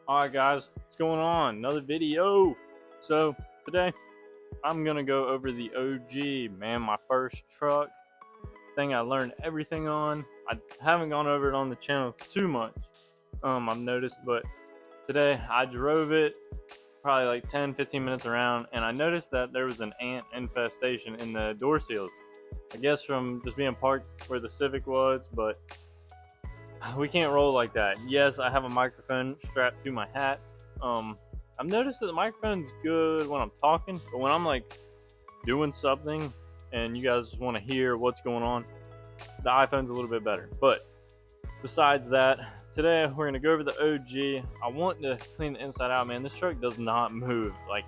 Alright guys, what's going on? Another video. So today I'm gonna go over the OG, man, my first truck. Thing I learned everything on. I haven't gone over it on the channel too much. I've noticed, but today I drove it probably like 10-15 minutes around, and I noticed that there was an ant infestation in the door seals. I guess from just being parked where the Civic was, but we can't roll like that. Yes, I have a microphone strapped to my hat. I've noticed that the microphone's good when I'm talking, but when I'm like doing something and you guys just want to hear what's going on, the iPhone's a little bit better. But besides that, today we're gonna go over the OG. I want to clean the inside out, man. This truck does not move like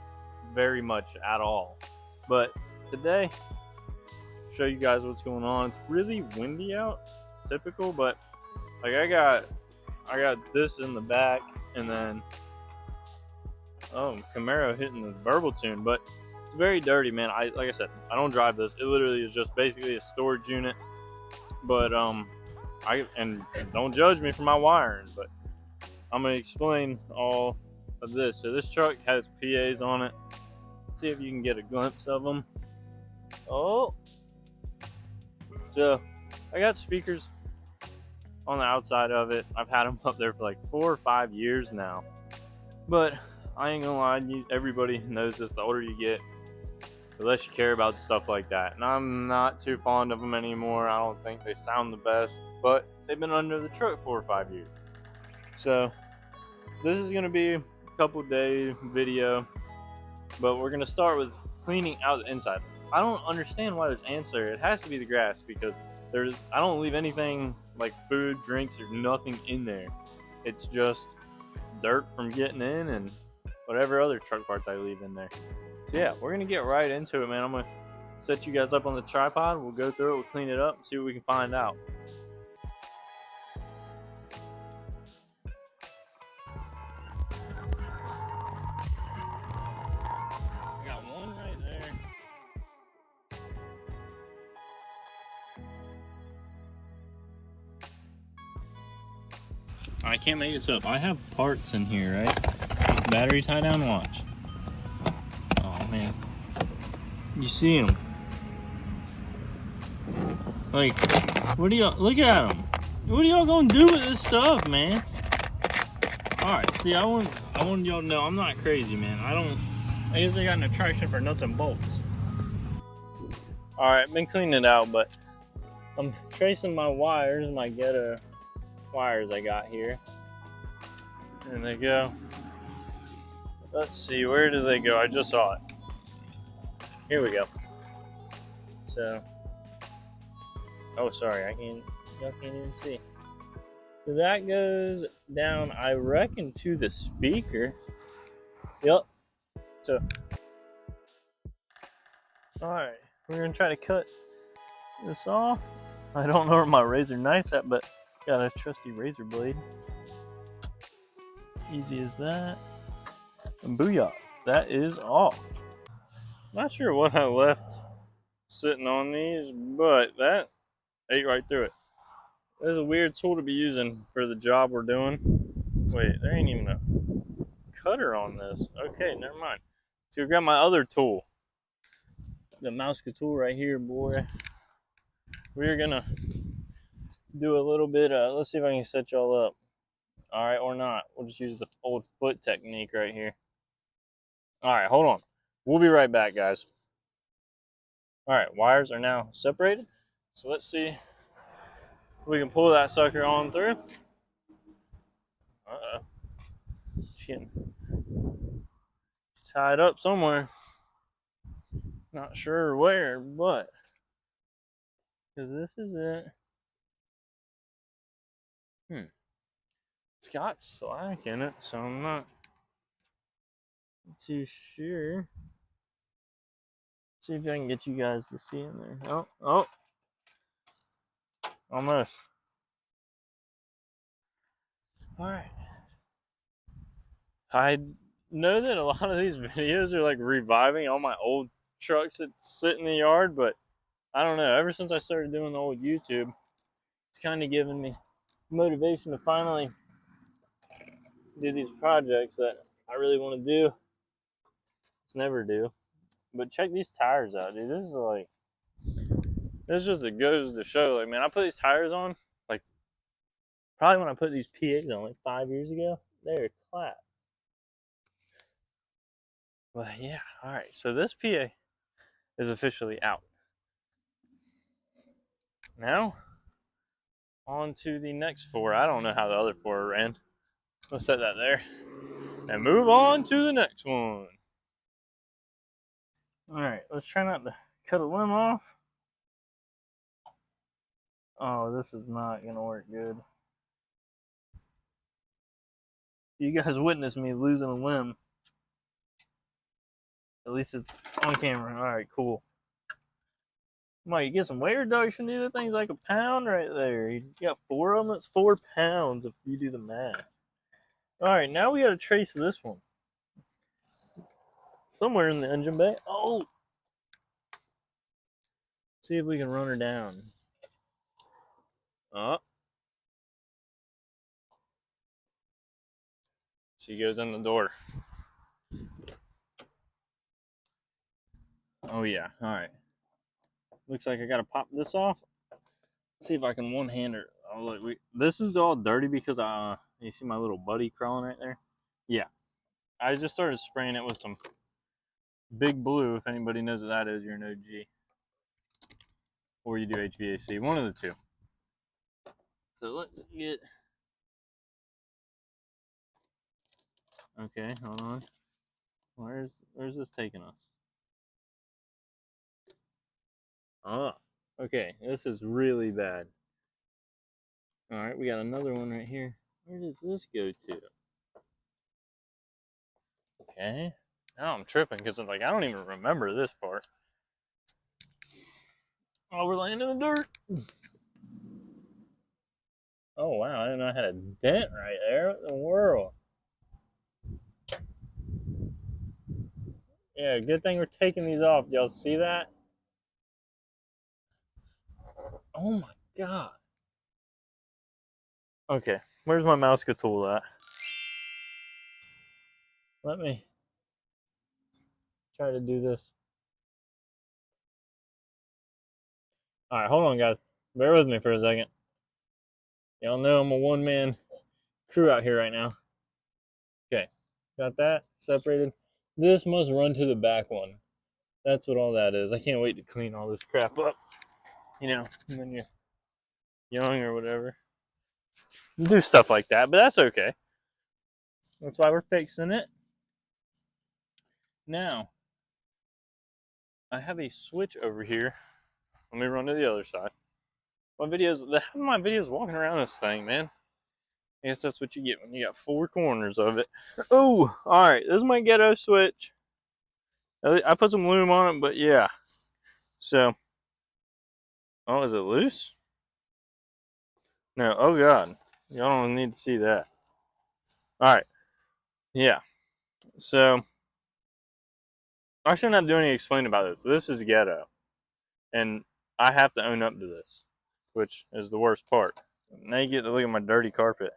very much at all. But today, show you guys what's going on. It's really windy out, typical, but like I got this in the back, and then Camaro hitting the verbal tune, but it's very dirty, man. Like I said, I don't drive this. It literally is just basically a storage unit. But and don't judge me for my wiring, but I'm gonna explain all of this. So this truck has PAs on it. Let's see if you can get a glimpse of them. Oh, so I got speakers on the outside of it. I've had them up there for like 4 or 5 years now. But I ain't gonna lie, everybody knows this. The older you get, the less you care about stuff like that. And I'm not too fond of them anymore. I don't think they sound the best, but they've been under the truck 4 or 5 years. So this is gonna be a couple day video, but we're gonna start with cleaning out the inside. I don't understand why there's ants there. It has to be the grass, because I don't leave anything like food, drinks, or nothing in there. It's just dirt from getting in and whatever other truck parts I leave in there. So yeah, we're gonna get right into it, man. I'm gonna set you guys up on the tripod. We'll go through it, we'll clean it up, and see what we can find out. I got one right there. I can't make this up. I have parts in here, right? Battery tie down watch. Oh man, you see them? Like, what do y'all look at them? What are y'all gonna do with this stuff, man? All right, see, I want y'all to know I'm not crazy, man. I guess I got an attraction for nuts and bolts. All right, been cleaning it out, but I'm tracing my wires, my ghetto wires I got here. And they go. Let's see, where do they go? I just saw it. Here we go. So, oh sorry, y'all can't even see. So that goes down, I reckon, to the speaker. Yep. So, all right, we're gonna try to cut this off. I don't know where my razor knife's at, but got a trusty razor blade. Easy as that. And booyah, that is off. Not sure what I left sitting on these, but that ate right through it. This is a weird tool to be using for the job we're doing. Wait, there ain't even a cutter on this. Okay, never mind. So grab my other tool. The mouse tool right here, boy. We're gonna do a little bit let's see if I can set y'all up. Alright, or not. We'll just use the old foot technique right here. Alright, hold on. We'll be right back, guys. Alright, wires are now separated. So let's see if we can pull that sucker on through. Uh-oh. Shit. Tied up somewhere. Not sure where, but because this is it. It's got slack in it, so I'm not too sure. See if I can get you guys to see in there. Oh, almost. All right. I know that a lot of these videos are like reviving all my old trucks that sit in the yard, but I don't know. Ever since I started doing the old YouTube, it's kind of given me motivation to finally do these projects that I really want to do. It's never do. But check these tires out, dude. This is like, this just it goes to show, like, man, I put these tires on, like, probably when I put these PAs on, like 5 years ago. They're clap. But yeah, all right. So this PA is officially out. Now, on to the next four. I don't know how the other four ran. Let's set that there and move on to the next one. All right, let's try not to cut a limb off. Oh, this is not gonna work good. You guys witnessed me losing a limb. At least it's on camera. All right, cool. Mike, you get some weight reduction, dude. That thing's like a pound right there. You got 4 of them. It's 4 pounds if you do the math. All right, now we got to trace this one. Somewhere in the engine bay. Oh! See if we can run her down. Oh. She goes in the door. Oh, yeah. All right. Looks like I got to pop this off. See if I can one-hand her. Oh, look, this is all dirty because you see my little buddy crawling right there? Yeah. I just started spraying it with some Big Blue. If anybody knows what that is, you're an OG. Or you do HVAC. One of the two. So let's get... Okay, hold on. Where's this taking us? Oh, okay. This is really bad. All right, we got another one right here. Where does this go to? Okay. Now I'm tripping because I'm like, I don't even remember this part. Oh, we're laying in the dirt. Oh, wow. I didn't know I had a dent right there. What in the world? Yeah, good thing we're taking these off. Y'all see that? Oh, my God. Okay, where's my mouse tool at? Let me try to do this. All right, hold on, guys. Bear with me for a second. Y'all know I'm a one-man crew out here right now. Okay, got that separated. This must run to the back one. That's what all that is. I can't wait to clean all this crap up. You know, when you're young or whatever. Do stuff like that, but that's okay. That's why we're fixing it. Now, I have a switch over here. Let me run to the other side. My videos walking around this thing, man. I guess that's what you get when you got 4 corners of it. Oh, all right. This is my ghetto switch. I put some lube on it, but yeah. So, oh, is it loose? No. Oh God, y'all don't need to see that. All right. Yeah. So, I shouldn't have to do any explaining about this. This is ghetto, and I have to own up to this, which is the worst part. Now you get to look at my dirty carpet.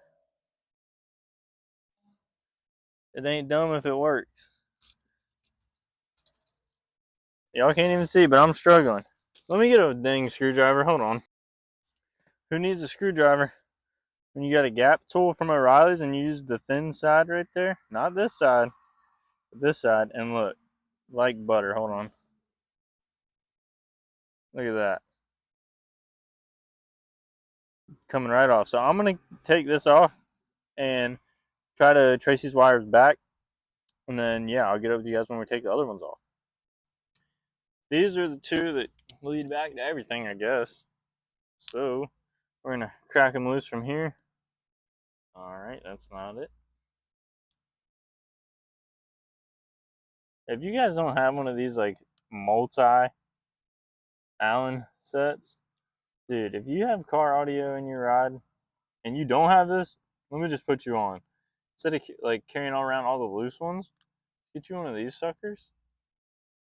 It ain't dumb if it works. Y'all can't even see, but I'm struggling. Let me get a dang screwdriver. Hold on. Who needs a screwdriver when you got a gap tool from O'Reilly's and you use the thin side right there? Not this side, but this side. And look, like butter. Hold on. Look at that. Coming right off. So I'm going to take this off and try to trace these wires back. And then, yeah, I'll get over to you guys when we take the other ones off. These are the two that lead back to everything, I guess. So we're going to crack them loose from here. All right, that's not it. If you guys don't have one of these like multi Allen sets, dude, if you have car audio in your ride and you don't have this, let me just put you on. Instead of like carrying all around all the loose ones, get you one of these suckers,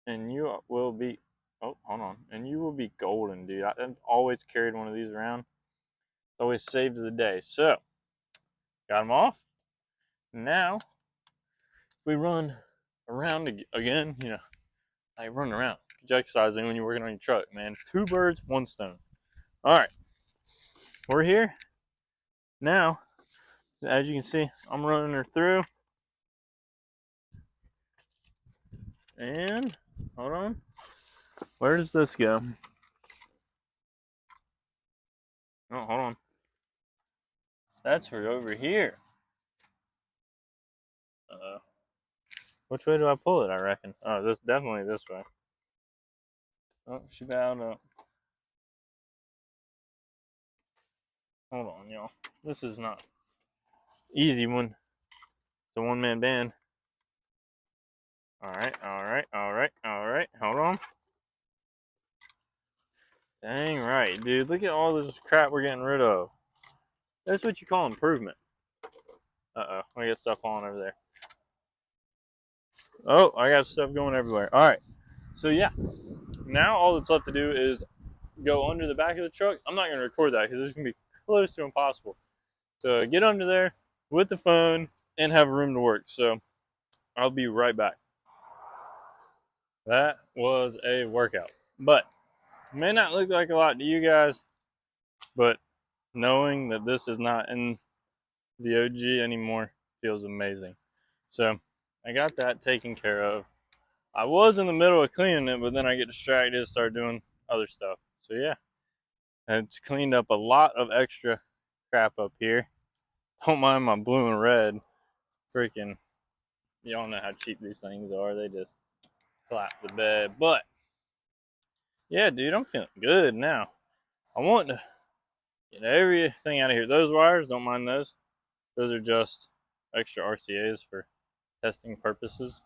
and you will be. Oh, hold on, and you will be golden, dude. I've always carried one of these around. Always saved the day. So, got them off. Now we run around again, you know, like running around. Get exercising when you're working on your truck, man. 2 birds, 1 stone. All right, we're here now. As you can see, I'm running her through. And hold on, where does this go? Oh, hold on. That's for over here. Which way do I pull it, I reckon? Oh, this definitely this way. Oh, she bowed up. Hold on, y'all. This is not easy when it's a one-man band. Alright. Hold on. Dang right, dude. Look at all this crap we're getting rid of. That's what you call improvement. Uh-oh. I got stuff falling over there. Oh, I got stuff going everywhere. Alright. So, yeah. Now all that's left to do is go under the back of the truck. I'm not going to record that because it's going to be close to impossible. So, get under there with the phone and have room to work. So, I'll be right back. That was a workout. But, it may not look like a lot to you guys, but knowing that this is not in the OG anymore feels amazing. So, I got that taken care of. I was in the middle of cleaning it, but then I get distracted and start doing other stuff. So, yeah. It's cleaned up a lot of extra crap up here. Don't mind my blue and red. Freaking, y'all know how cheap these things are. They just slap the bed. But, yeah, dude, I'm feeling good now. I want to get everything out of here. Those wires, don't mind those. Those are just extra RCAs for testing purposes.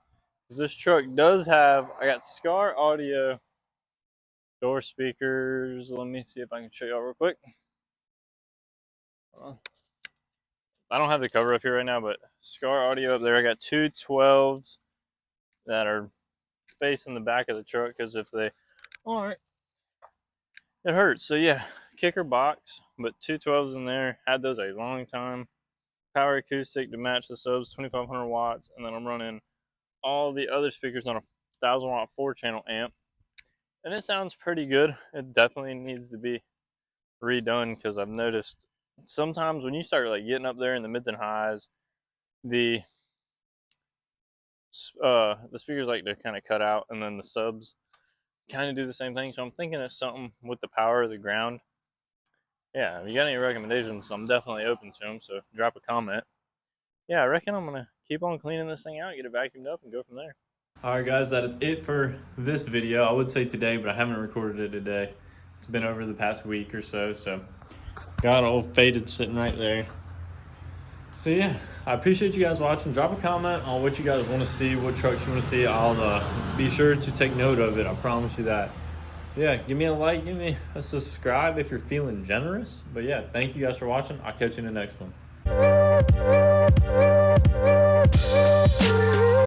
This truck does have, I got Scar audio door speakers. Let me see if I can show y'all real quick. I don't have the cover up here right now, but Scar audio up there. I got 2 12s that are facing the back of the truck because if they aren't, it hurts. So yeah, kicker box, but 2 12s in there. Had those a long time. Power acoustic to match the subs, 2500 watts, and then I'm running all the other speakers on a 1000-watt 4-channel amp, and it sounds pretty good. It definitely needs to be redone because I've noticed sometimes when you start like getting up there in the mids and highs, the speakers like to kind of cut out, and then the subs kind of do the same thing. So I'm thinking of something with the power of the ground. Yeah, if you got any recommendations, I'm definitely open to them. So drop a comment. Yeah, I reckon I'm gonna keep on cleaning this thing out, get it vacuumed up, and go from there. Alright guys, that is it for this video. I would say today, but I haven't recorded it today. It's been over the past week or so, got old faded sitting right there. So yeah, I appreciate you guys watching. Drop a comment on what you guys want to see, what trucks you want to see. I'll be sure to take note of it, I promise you that. Yeah, give me a like, give me a subscribe if you're feeling generous. But yeah, thank you guys for watching. I'll catch you in the next one.